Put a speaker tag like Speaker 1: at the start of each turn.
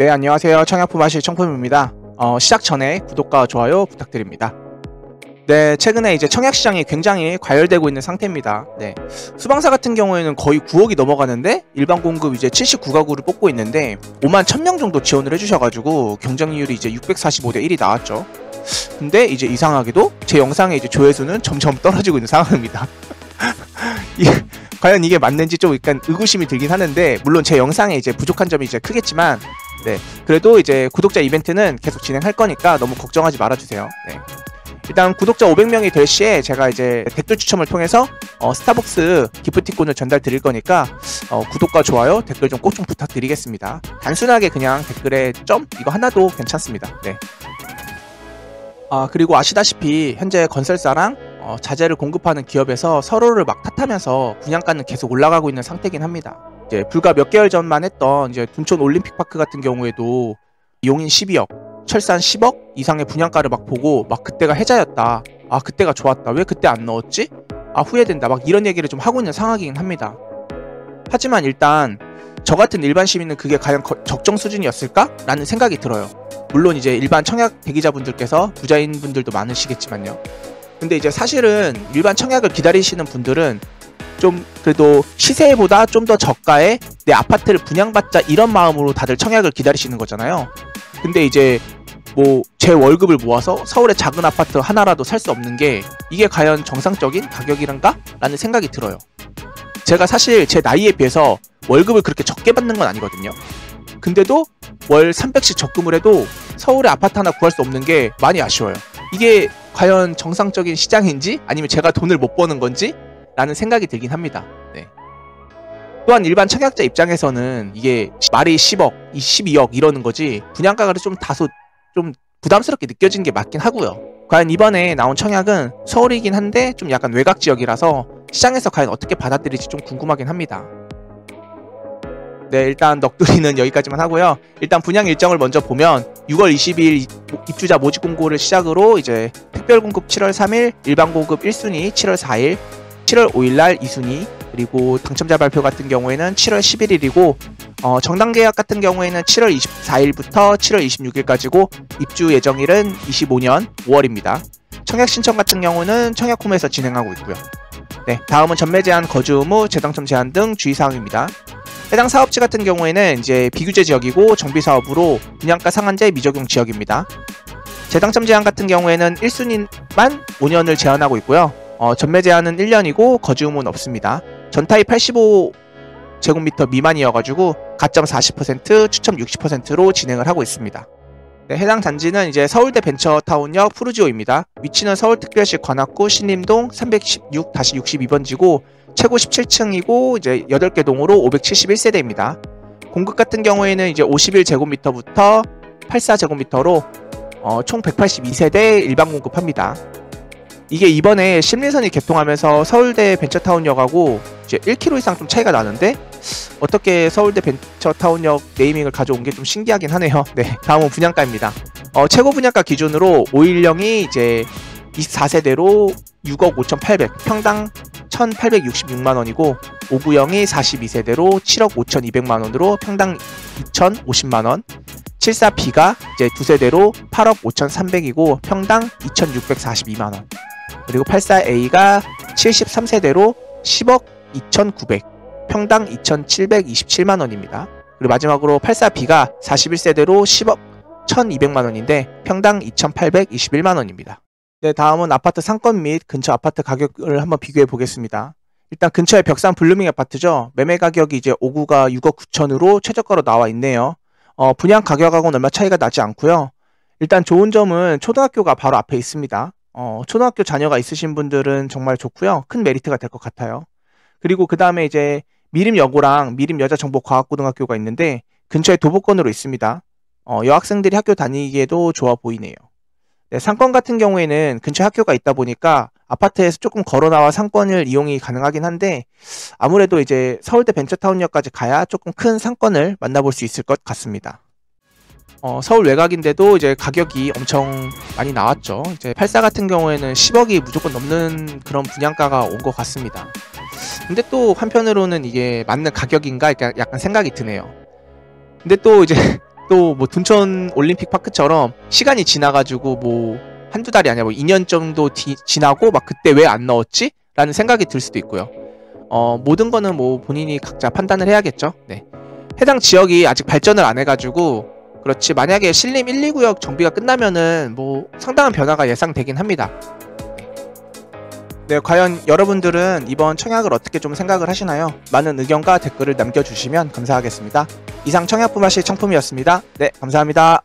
Speaker 1: 네, 안녕하세요. 청약품아실 청품입니다. 시작 전에 구독과 좋아요 부탁드립니다. 네, 최근에 이제 청약시장이 굉장히 과열되고 있는 상태입니다. 네, 수방사 같은 경우에는 거의 9억이 넘어가는데 일반 공급 이제 79가구를 뽑고 있는데 5만 1000명 정도 지원을 해주셔가지고 경쟁률이 이제 645대 1이 나왔죠. 근데 이제 이상하게도 제 영상의 이제 조회수는 점점 떨어지고 있는 상황입니다. 과연 이게 맞는지 좀 약간 의구심이 들긴 하는데, 물론 제 영상에 이제 부족한 점이 이제 크겠지만, 네, 그래도 이제 구독자 이벤트는 계속 진행할 거니까 너무 걱정하지 말아주세요. 네. 일단 구독자 500명이 될 시에 제가 이제 댓글 추첨을 통해서 스타벅스 기프티콘을 전달 드릴 거니까 구독과 좋아요, 댓글 좀 꼭 좀 부탁드리겠습니다. 단순하게 그냥 댓글에 점 이거 하나도 괜찮습니다. 네. 그리고 아시다시피 현재 건설사랑 자재를 공급하는 기업에서 서로를 막 탓하면서 분양가는 계속 올라가고 있는 상태긴 합니다. 이제 불과 몇 개월 전만 했던 이제 둔촌 올림픽파크 같은 경우에도 용인 12억, 철산 10억 이상의 분양가를 막 보고 막 그때가 해자였다. 그때가 좋았다. 왜 그때 안 넣었지? 후회된다. 막 이런 얘기를 좀 하고 있는 상황이긴 합니다. 하지만 일단 저 같은 일반 시민은 그게 과연 적정 수준이었을까? 라는 생각이 들어요. 물론 이제 일반 청약 대기자분들께서 부자인 분들도 많으시겠지만요. 근데 이제 사실은 일반 청약을 기다리시는 분들은 좀 그래도 시세보다 좀 더 저가에 내 아파트를 분양받자 이런 마음으로 다들 청약을 기다리시는 거잖아요. 근데 이제 뭐 제 월급을 모아서 서울의 작은 아파트 하나라도 살 수 없는 게 이게 과연 정상적인 가격이란가? 라는 생각이 들어요. 제가 사실 제 나이에 비해서 월급을 그렇게 적게 받는 건 아니거든요. 근데도 월 300씩 적금을 해도 서울에 아파트 하나 구할 수 없는 게 많이 아쉬워요. 이게 과연 정상적인 시장인지 아니면 제가 돈을 못 버는 건지 라는 생각이 들긴 합니다. 네. 또한 일반 청약자 입장에서는 이게 말이 10억, 12억 이러는 거지 분양가가 좀 다소 좀 부담스럽게 느껴지는 게 맞긴 하고요. 과연 이번에 나온 청약은 서울이긴 한데 좀 약간 외곽 지역이라서 시장에서 과연 어떻게 받아들일지 좀 궁금하긴 합니다. 네, 일단 넋두리는 여기까지만 하고요. 일단 분양 일정을 먼저 보면 6월 20일 입주자 모집 공고를 시작으로 이제 특별 공급 7월 3일, 일반 공급 1순위 7월 4일, 7월 5일날 2순위, 그리고 당첨자 발표 같은 경우에는 7월 11일이고 정당 계약 같은 경우에는 7월 24일부터 7월 26일까지고 입주 예정일은 25년 5월입니다. 청약 신청 같은 경우는 청약홈에서 진행하고 있고요. 네, 다음은 전매 제한, 거주 의무, 재당첨 제한 등 주의사항입니다. 해당 사업지 같은 경우에는 이제 비규제 지역이고 정비사업으로 분양가 상한제 미적용 지역입니다. 재당첨 제한 같은 경우에는 1순위만 5년을 제한하고 있고요. 전매 제한은 1년이고 거주 의무는 없습니다. 전타입 85제곱미터 미만이어가지고 가점 40%, 추첨 60%로 진행을 하고 있습니다. 네, 해당 단지는 이제 서울대 벤처타운역 푸르지오입니다. 위치는 서울특별시 관악구 신림동 316-62번지고 최고 17층이고 이제 8개 동으로 571세대입니다. 공급 같은 경우에는 이제 51제곱미터부터 84제곱미터로 총 182세대 일반 공급합니다. 이게 이번에 심리선이 개통하면서 서울대 벤처타운역하고 이제 1km 이상 좀 차이가 나는데 어떻게 서울대 벤처타운역 네이밍을 가져온 게 좀 신기하긴 하네요. 네, 다음은 분양가입니다. 최고 분양가 기준으로 5일령이 이제 24세대로 6억 5,800, 평당 1,866만원이고 5구형이 42세대로 7억 5,200만원으로 평당 2,050만원, 74B가 이제 2세대로 8억 5,300이고 평당 2,642만원, 그리고 84A가 73세대로 10억 2,900, 평당 2,727만원입니다. 그리고 마지막으로 84B가 41세대로 10억 1,200만원인데 평당 2,821만원입니다. 네, 다음은 아파트 상권 및 근처 아파트 가격을 한번 비교해 보겠습니다. 일단 근처에 벽산 블루밍 아파트죠. 매매 가격이 이제 5구가 6억 9천으로 최저가로 나와 있네요. 분양 가격하고는 얼마 차이가 나지 않고요. 일단 좋은 점은 초등학교가 바로 앞에 있습니다. 초등학교 자녀가 있으신 분들은 정말 좋고요. 큰 메리트가 될 것 같아요. 그리고 그 다음에 이제 미림여고랑 미림여자정보과학고등학교가 있는데 근처에 도보권으로 있습니다. 여학생들이 학교 다니기에도 좋아 보이네요. 네, 상권 같은 경우에는 근처에 학교가 있다 보니까 아파트에서 조금 걸어 나와 상권을 이용이 가능하긴 한데 아무래도 이제 서울대 벤처타운역까지 가야 조금 큰 상권을 만나볼 수 있을 것 같습니다. 서울 외곽인데도 이제 가격이 엄청 많이 나왔죠. 이제 84 같은 경우에는 10억이 무조건 넘는 그런 분양가가 온 것 같습니다. 근데 또 한편으로는 이게 맞는 가격인가 약간 생각이 드네요. 근데 또 이제 또 뭐 둔촌 올림픽 파크처럼 시간이 지나가지고 뭐 한두 달이 아니라 뭐 2년 정도 지나고 막 그때 왜 안 넣었지? 라는 생각이 들 수도 있고요. 모든 거는 뭐 본인이 각자 판단을 해야겠죠. 네. 해당 지역이 아직 발전을 안 해가지고 그렇지, 만약에 신림 1, 2구역 정비가 끝나면은 뭐 상당한 변화가 예상되긴 합니다. 네, 과연 여러분들은 이번 청약을 어떻게 좀 생각을 하시나요? 많은 의견과 댓글을 남겨주시면 감사하겠습니다. 이상 청약부마시 청품이었습니다. 네, 감사합니다.